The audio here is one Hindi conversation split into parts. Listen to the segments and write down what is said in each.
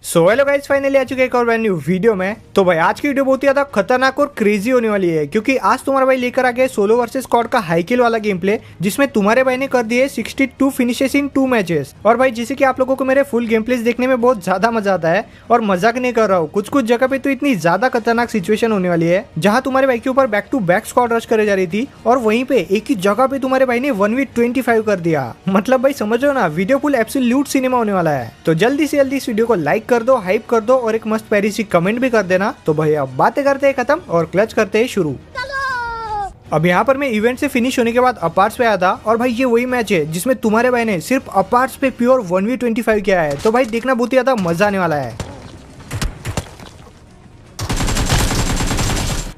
सो हेलो गाइस, फाइनली आ चुके एक और ब्रांड न्यू वीडियो में। तो भाई आज की वीडियो बहुत ही ज्यादा खतरनाक और क्रेजी होने वाली है, क्योंकि आज तुम्हारा भाई लेकर आ गया सोलो वर्सेस स्क्वाड का हाई किल वाला गेम प्ले, जिसमें तुम्हारे भाई ने कर दिए 62 फिनिशेस इन 2 मैचेस। और भाई जैसे कि आप लोगों को मेरे फुल गेम प्लेस देखने में बहुत ज्यादा मजा आता है, और मजाक नहीं कर रहा हूँ, कुछ कुछ जगह पे तो इतनी ज्यादा खतरनाक सिचुएशन होने वाली है जहाँ तुम्हारे भाई के ऊपर back to back squad rush करे जा रही थी, और वहीं पे एक ही जगह पे तुम्हारे भाई ने 1v25 कर दिया। मतलब भाई समझ रहे हो ना, वीडियो फुल एब्सोल्यूट सिनेमा होने वाला है। तो जल्दी से जल्दी इस वीडियो को लाइक कर दो, हाइप कर दो और एक मस्त प्यारी सी कमेंट भी कर देना। तो भाई अब बातें करते हैं खत्म और क्लच करते हैं शुरू। अब यहाँ पर मैं इवेंट से फिनिश होने के बाद अपार्ट्स पे आया था, और भाई ये वही मैच है जिसमें तुम्हारे भाई ने सिर्फ अपार्ट्स पे प्योर 1v25 किया है। तो भाई देखना बहुत ही ज्यादा मजा आने वाला है।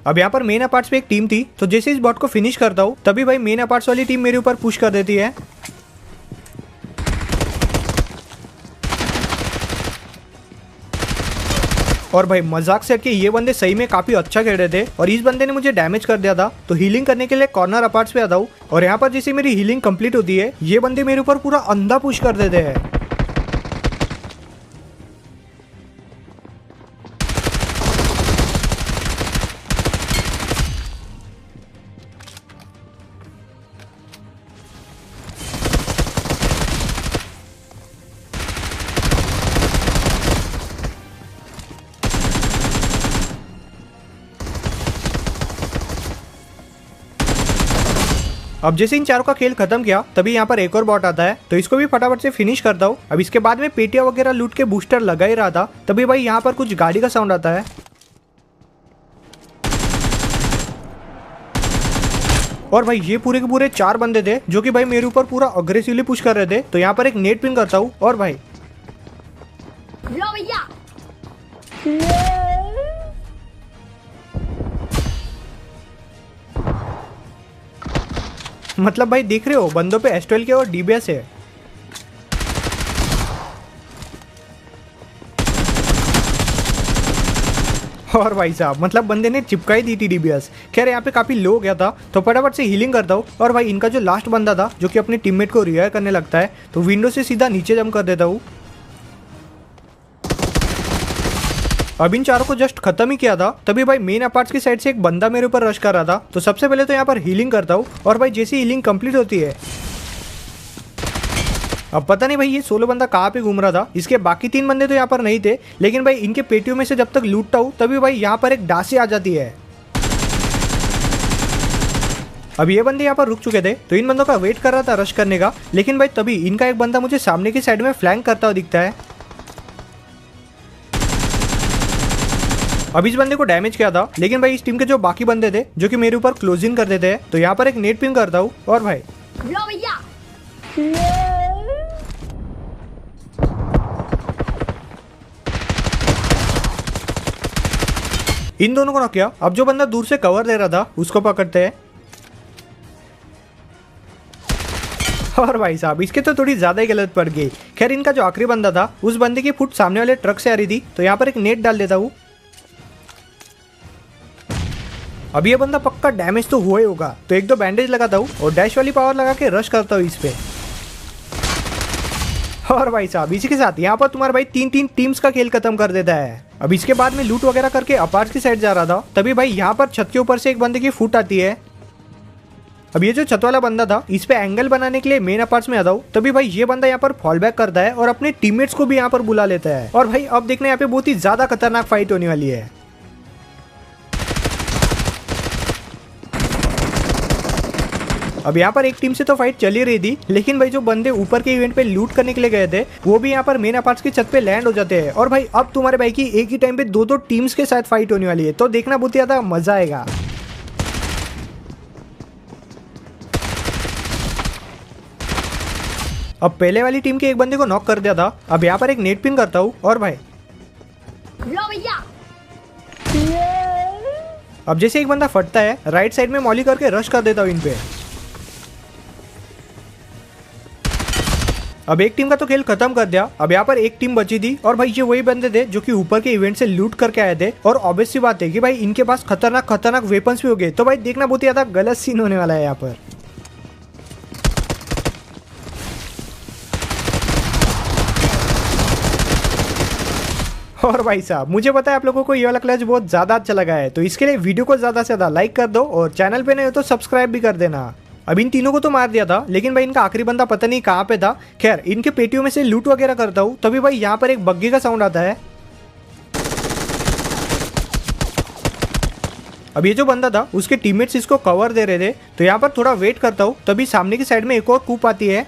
अब यहाँ पर मेन अपार्ट्स पे एक टीम थी, तो जैसे इस बॉट को फिनिश करता हूँ तभी भाई मेन अपार्ट्स वाली टीम मेरे ऊपर पुश कर देती है। और भाई मजाक से हटके ये बंदे सही में काफी अच्छा खेल रहे थे, और इस बंदे ने मुझे डैमेज कर दिया था। तो हीलिंग करने के लिए कॉर्नर अपार्ट्स पे आता हूँ, और यहाँ पर जैसे मेरी हीलिंग कंप्लीट होती है, ये बंदे मेरे ऊपर पूरा अंधा पुश कर देते हैं। अब जैसे इन चारों का खेल खत्म किया तभी यहाँ पर एक और बॉट आता है, तो इसको भी फटाफट से फिनिश करता हूँ। अब इसके बाद में पेटिया वगैरह लूट के बूस्टर लगा ही रहा था, तभी भाई यहाँ पर कुछ गाड़ी का साउंड आता है, और भाई ये पूरे के पूरे 4 बंदे थे जो कि भाई मेरे ऊपर पूरा अग्रेसिवली पुश कर रहे थे। तो यहाँ पर एक नेट पिन करता हूँ, और भाई मतलब भाई देख रहे हो बंदों पे एस्ट्रेल के और डीबीएस है। और भाई साहब मतलब बंदे ने चिपकाई दी थी डीबीएस। खैर यहाँ पे काफी लो हो गया था, तो फटाफट से हीलिंग करता हूँ। और भाई इनका जो लास्ट बंदा था जो कि अपने टीममेट को रिवाइव करने लगता है, तो विंडो से सीधा नीचे जंप कर देता हूँ। अब इन चारों को जस्ट खत्म ही किया था, तभी भाई मेन अपार्ट्स की साइड से एक बंदा मेरे ऊपर रश कर रहा था। तो सबसे पहले तो यहाँ पर हीलिंग करता हूँ, और भाई जैसी हीलिंग कंप्लीट होती है, अब पता नहीं भाई ये सोलो बंदा कहाँ पे घूम रहा था। इसके बाकी 3 बंदे तो यहाँ पर नहीं थे, लेकिन भाई इनके पेटियों में से जब तक लूटता हूँ तभी भाई यहाँ पर एक डासी आ जाती है। अब ये बंदे यहाँ पर रुक चुके थे, तो इन बंदों का वेट कर रहा था रश करने का, लेकिन भाई तभी इनका एक बंदा मुझे सामने की साइड में फ्लैंक करता हुआ दिखता है। अब इस बंदे को डैमेज किया था, लेकिन भाई इस टीम के जो बाकी बंदे थे जो कि मेरे ऊपर क्लोजिंग कर देते हैं, तो यहाँ पर एक नेट पिन करता हूँ, और भाई इन दोनों को नॉक किया। अब जो बंदा दूर से कवर दे रहा था उसको पकड़ते हैं, और भाई साहब इसके तो थोड़ी ज्यादा ही गलत पड़ गई। खैर इनका जो आखिरी बंदा था उस बंदे की फुट सामने वाले ट्रक से आ रही थी, तो यहाँ पर एक नेट डाल देता हूँ। अब ये बंदा पक्का डैमेज तो हुआ ही होगा, तो 1-2 बैंडेज लगाता हूँ और डैश वाली पावर लगा के रश करता हूँ इस पे। और भाई साहब इसी के साथ यहाँ पर तुम्हारा भाई 3 टीम्स का खेल खत्म कर देता है। अब इसके बाद में लूट वगैरह करके अपार्ट्स की साइड जा रहा था, तभी भाई यहाँ पर छत के ऊपर से एक बंदे की फुट आती है। अब ये जो छत वाला बंदा था इस पे एंगल बनाने के लिए मेन अपार्ट्स में आता हूँ, तभी भाई ये बंदा यहाँ पर फॉल बैक करता है और अपने टीममेट्स को भी यहाँ पर बुला लेता है। और भाई अब देखना यहाँ पे बहुत ही ज्यादा खतरनाक फाइट होने वाली है। अब यहाँ पर एक टीम से तो फाइट चल ही रही थी, लेकिन भाई जो बंदे ऊपर के इवेंट पे लूट करने के लिए गए थे वो भी यहाँ पर मेन अपार्ट्स की छत पे लैंड हो जाते हैं। और भाई अब तुम्हारे भाई की एक ही टाइम पे 2 टीम्स के साथ फाइट होने वाली है, तो देखना बहुत ज्यादा मजा आएगा। अब पहले वाली टीम के एक बंदे को नॉक कर दिया था। अब यहाँ पर एक नेट पिन करता हूँ, और भाई अब जैसे एक बंदा फटता है, राइट साइड में मॉली करके रश कर देता हूँ इन पे। अब एक टीम का तो खेल खत्म कर दिया। अब यहाँ पर एक टीम बची थी और भाई ये वही बंदे थे जो कि ऊपर के इवेंट से लूट करके आए थे। और ऑब्वियस सी बात है कि भाई इनके पास खतरनाक खतरनाक वेपन्स भी हो गए। तो भाई देखना बहुत ही ज्यादा गलत सीन होने वाला है यहाँ पर। और भाई साहब मुझे पता है आप लोगों को ये वाला क्लच बहुत ज्यादा अच्छा लगा है, तो इसके लिए वीडियो को ज्यादा से ज्यादा लाइक कर दो और चैनल पे नहीं हो तो सब्सक्राइब भी कर देना। अब इन तीनों को तो मार दिया था, लेकिन भाई इनका आखिरी बंदा पता नहीं कहाँ पे था। खैर इनके पेटियों में से लूट वगैरह करता हूँ, तभी भाई यहाँ पर एक बग्गी का साउंड आता है। अब ये जो बंदा था उसके टीममेट्स इसको कवर दे रहे थे, तो यहाँ पर थोड़ा वेट करता हूँ, तभी सामने की साइड में एक और कूप आती है।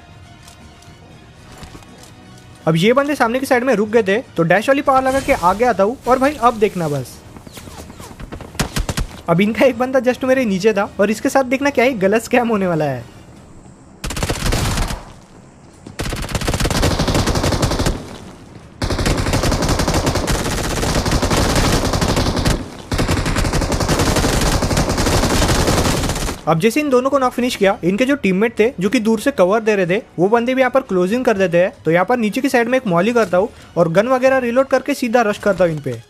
अब ये बंदे सामने की साइड में रुक गए थे, तो डैश वाली पावर लगा के आगे आता हूँ और भाई अब देखना बस। अब इनका एक बंदा जस्ट मेरे नीचे था और इसके साथ देखना क्या ही गलत स्कैम होने वाला है। अब जैसे इन दोनों को नॉक फिनिश किया, इनके जो टीममेट थे जो कि दूर से कवर दे रहे थे, वो बंदे भी यहाँ पर क्लोजिंग कर देते हैं। तो यहाँ पर नीचे की साइड में एक मॉली करता हूँ और गन वगैरह रिलोड करके सीधा रश करता हूँ इन पे।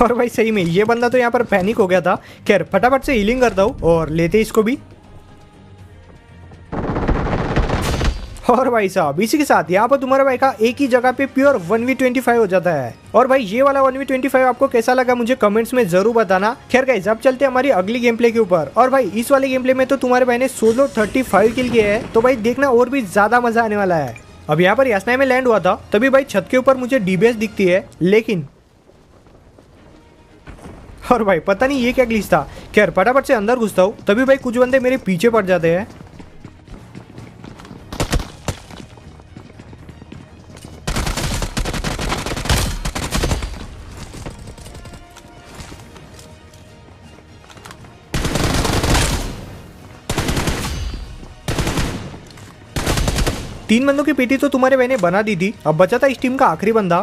और भाई सही में ये बंदा तो यहाँ पर पैनिक हो गया था। खैर फटाफट से हीलिंग करता हूँ और लेते इसको भी। और भाई साहब इसी के साथ यहाँ पर तुम्हारे भाई का एक ही जगह पे प्योर 1v25 हो जाता है। और भाई ये वाला 1v25 आपको कैसा लगा मुझे कमेंट्स में जरूर बताना। खैर गाइस अब चलते हैं हमारी अगली गेम प्ले के ऊपर। और भाई इस वाले गेम प्ले में तो तुम्हारे भाई ने सोलो 35 किल किए हैं, तो भाई देखना और भी ज्यादा मजा आने वाला है। अब यहाँ पर यासनाई में लैंड हुआ था, तभी भाई छत के ऊपर मुझे डीबीएस दिखती है, लेकिन और भाई पता नहीं ये क्या ग्लिच था। खैर फटाफट से अंदर घुसता हूँ, तभी भाई कुछ बंदे मेरे पीछे पड़ जाते हैं। तीन बंदों की पेटी तो तुम्हारे भाई ने बना दी थी। अब बचा था इस टीम का आखिरी बंदा।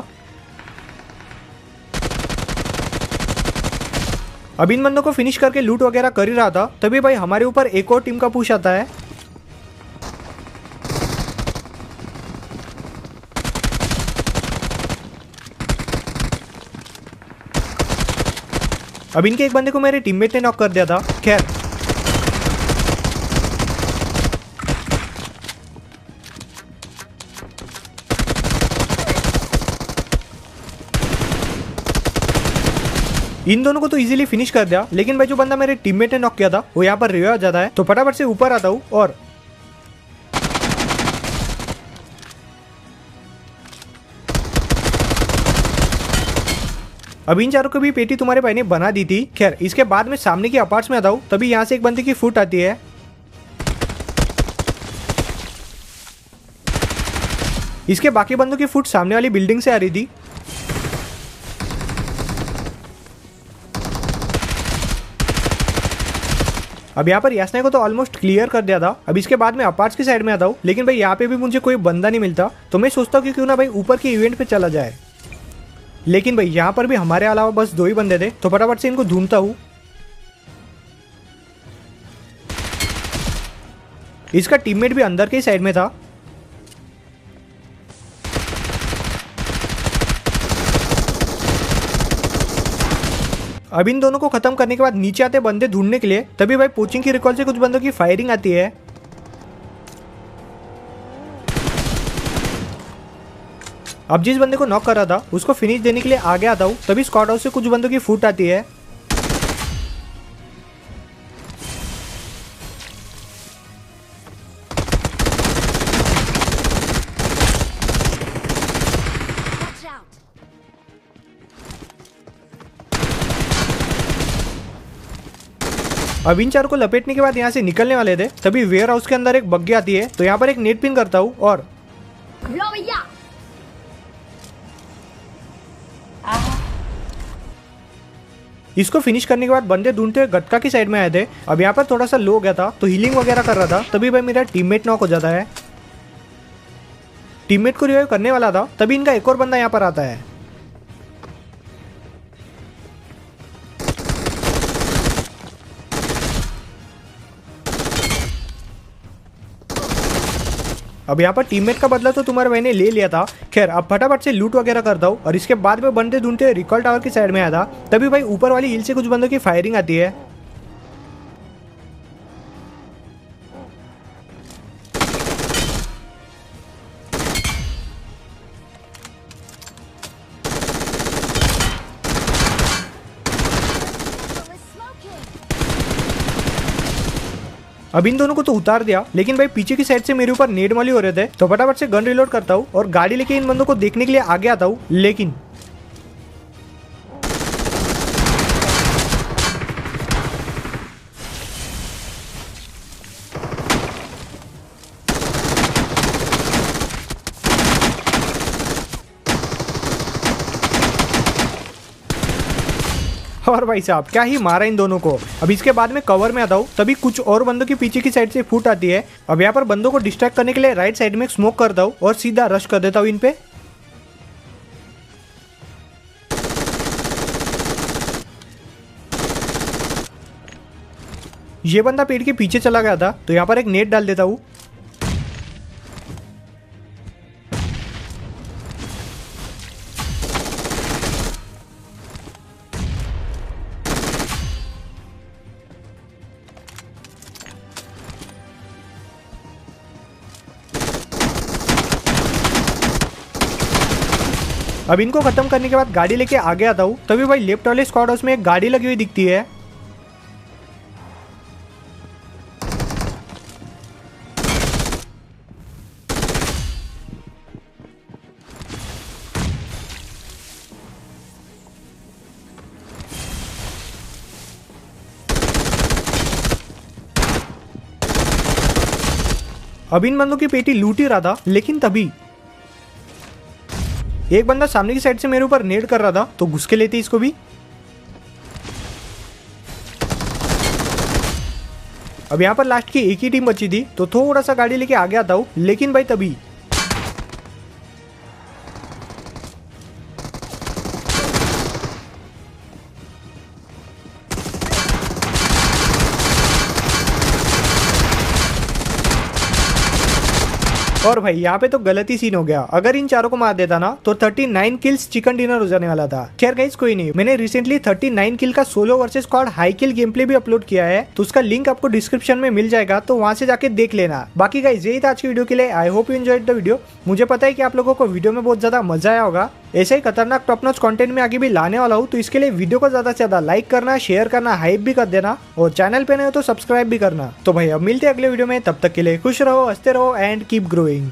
अब इन बंदों को फिनिश करके लूट वगैरह कर ही रहा था, तभी भाई हमारे ऊपर एक और टीम का पुश आता है। अब इनके एक बंदे को मेरे टीममेट ने नॉक कर दिया था। खैर इन दोनों को तो इजीली फिनिश कर दिया, लेकिन भाई जो बंदा मेरे टीममेट ने नॉक किया था वो यहाँ पर रिवाइव हो जाता है। तो फटाफट से ऊपर आता हूँ और अब इन चारों को भी पेटी तुम्हारे भाई ने बना दी थी। खैर इसके बाद में सामने की अपार्ट्स में आता हूँ, तभी यहाँ से एक बंदे की फुट आती है। इसके बाकी बंदों की फुट सामने वाली बिल्डिंग से आ रही थी। अब यहाँ पर यासनाई को तो ऑलमोस्ट क्लियर कर दिया था। अब इसके बाद में अपार्ट्स की साइड में आता हूँ, लेकिन भाई यहाँ पे भी मुझे कोई बंदा नहीं मिलता, तो मैं सोचता हूँ कि क्यों ना भाई ऊपर के इवेंट पे चला जाए। लेकिन भाई यहाँ पर भी हमारे अलावा बस दो ही बंदे थे, तो फटाफट से इनको ढूंढता हूँ। इसका टीममेट भी अंदर के साइड में था। अब इन दोनों को खत्म करने के बाद नीचे आते बंदे ढूंढने के लिए, तभी भाई पोचिंग की रिकॉल से कुछ बंदों की फायरिंग आती है। अब जिस बंदे को नॉक कर रहा था उसको फिनिश देने के लिए आगे आता हूँ, तभी स्क्वाड हाउस से कुछ बंदों की फुट आती है। अब इन चारों को लपेटने के बाद यहाँ से निकलने वाले थे, तभी वेयर हाउस के अंदर एक बग्गी आती है। तो यहाँ पर एक नेट पिन करता हूँ और इसको फिनिश करने के बाद बंदे ढूंढते हुए गटका की साइड में आए थे। अब यहाँ पर थोड़ा सा लो गया था तो हीलिंग वगैरह कर रहा था, तभी भाई मेरा टीममेट नॉक हो जाता है। टीममेट को रिवाइव करने वाला था तभी इनका एक और बंदा यहाँ पर आता है। अब यहाँ पर टीममेट का बदला तो तुम्हारे भाई ने ले लिया था। खैर अब फटाफट से लूट वगैरह करता हूँ और इसके बाद में बंदे ढूंढते रिकॉल टावर की साइड में आया था, तभी भाई ऊपर वाली हिल से कुछ बंदों की फायरिंग आती है। अब इन दोनों को तो उतार दिया, लेकिन भाई पीछे की साइड से मेरे ऊपर नेड माली हो रहे थे, तो फटाफट से गन रिलोड करता हूँ और गाड़ी लेके इन बंदों को देखने के लिए आगे आता हूँ। लेकिन और भाई साहब क्या ही मारा इन दोनों को। अब इसके बाद में कवर में आता हूँ, तभी कुछ और बंदों की पीछे की साइड से फूट आती है। अब यहाँ पर बंदों को डिस्ट्रैक्ट करने के लिए राइट साइड में स्मोक करता हूँ और सीधा रश कर देता हूँ इन पे। ये बंदा पेड़ के पीछे चला गया था तो यहाँ पर एक नेट डाल देता हूँ। अब इनको खत्म करने के बाद गाड़ी लेके आगे आता हूँ, तभी भाई लेफ्ट वाले स्क्वाड हाउस में एक गाड़ी लगी हुई दिखती है। अब इन बंदों की पेटी लूट ही रहा था, लेकिन तभी एक बंदा सामने की साइड से मेरे ऊपर नेड कर रहा था तो घुस के लेते इसको भी। अब यहाँ पर लास्ट की एक ही टीम बची थी तो थोड़ा सा गाड़ी लेके आगे आता हूँ, लेकिन भाई तभी और भाई यहाँ पे तो गलत ही सीन हो गया। अगर इन चारों को मार देता ना तो 39 किल्स चिकन डिनर हो जाने वाला था। खैर गाइस कोई नहीं, मैंने रिसेंटली 39 किल का सोलो वर्सेस स्क्वाड हाई किल गेम प्ले भी अपलोड किया है, तो उसका लिंक आपको डिस्क्रिप्शन में मिल जाएगा, तो वहां से जाके देख लेना। बाकी गाइस यही था आज की वीडियो के लिए। I hope you enjoyed the video. मुझे पता है कि आप लोगों को वीडियो में बहुत ज्यादा मजा आया होगा। ऐसे ही खतरनाक टॉप नॉच कंटेंट में आगे भी लाने वाला हूँ, तो इसके लिए वीडियो को ज्यादा से ज्यादा लाइक करना, शेयर करना, हाइप भी कर देना और चैनल पे नए हो तो सब्सक्राइब भी करना। तो भाई अब मिलते हैं अगले वीडियो में, तब तक के लिए खुश रहो, हंसते रहो एंड कीप ग्रोइंग।